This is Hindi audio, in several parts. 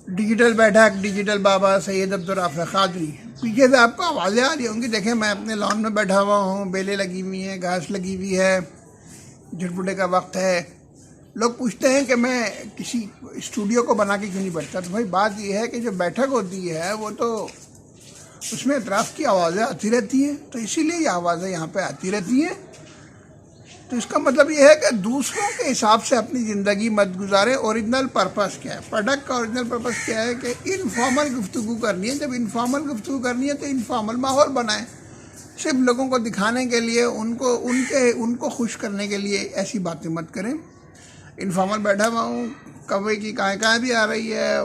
डिजिटल बैठक डिजिटल बाबा सैयद अब्दुल राफ़ क़ादरी। पीछे से आपको आवाज़ें आ रही होंगी। देखें, मैं अपने लॉन में बैठा हुआ हूँ, बेलें लगी हुई हैं, घास लगी हुई है, झटपुटे का वक्त है। लोग पूछते हैं कि मैं किसी स्टूडियो को बना के क्यों नहीं बैठता। तो भाई बात यह है कि जो बैठक होती है वो तो उसमें अतराफ़ की आवाज़ें आती रहती हैं, तो इसीलिए ये आवाज़ें यहाँ पे आती रहती हैं। तो इसका मतलब ये है कि दूसरों के हिसाब से अपनी ज़िंदगी मत गुजारें। ओरिजिनल पर्पस क्या है? प्रोडक्ट का ओरिजिनल पर्पस क्या है कि इनफॉर्मल गुफ्तगू करनी है। जब इनफॉर्मल गुफ्तगू करनी है तो इनफॉर्मल माहौल बनाएं। सिर्फ लोगों को दिखाने के लिए, उनको खुश करने के लिए ऐसी बातें मत करें। इनफॉर्मल बैठा हुआ हूँ, कौवे की काँ भी आ रही है,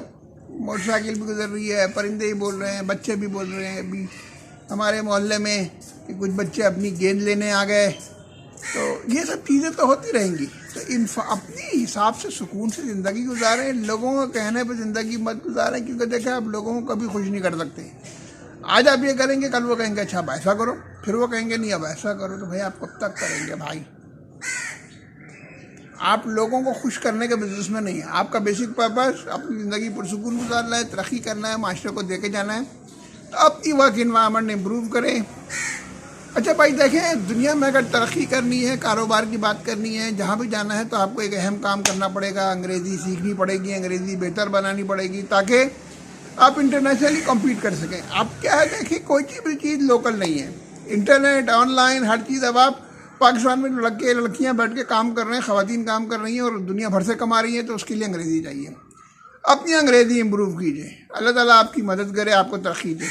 मोटरसाइकिल भी गुजर रही है, परिंदे भी बोल रहे हैं, बच्चे भी बोल रहे हैं। अभी हमारे मोहल्ले में कि कुछ बच्चे अपनी गेंद लेने आ गए। तो ये सब चीज़ें तो होती रहेंगी। तो अपने हिसाब से सुकून से ज़िंदगी गुजारें। लोगों के कहने पर ज़िंदगी मत गुजारें, क्योंकि देखें आप लोगों को कभी खुश नहीं कर सकते। आज आप ये करेंगे, कल वो कहेंगे अच्छा अब ऐसा करो, फिर वो कहेंगे नहीं अब ऐसा करो। तो भाई आप कब तक करेंगे भाई? आप लोगों को खुश करने के बिजनेस में नहीं है। आपका बेसिक पर्पस अपनी ज़िंदगी पुरसुकून गुजारना है, तरक्की करना है, माशरे को देके जाना है। तो अपनी वर्क इन्वायरमेंट इम्प्रूव करें। अच्छा भाई देखें, दुनिया में अगर तरक्की करनी है, कारोबार की बात करनी है, जहाँ भी जाना है तो आपको एक अहम काम करना पड़ेगा। अंग्रेज़ी सीखनी पड़ेगी, अंग्रेज़ी बेहतर बनानी पड़ेगी, ताकि आप इंटरनेशनली कम्पीट कर सकें। आप क्या है, देखिए कोई भी चीज़ लोकल नहीं है। इंटरनेट, ऑनलाइन, हर चीज़। अब आप पाकिस्तान में लड़कियाँ बैठ के काम कर रहे हैं, ख़वातीन काम कर रही हैं और दुनिया भर से कमा रही हैं, तो उसके लिए अंग्रेज़ी चाहिए। अपनी अंग्रेज़ी इम्प्रूव कीजिए। अल्लाह ताला आपकी मदद करे, आपको तरक्की दे।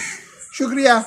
शुक्रिया।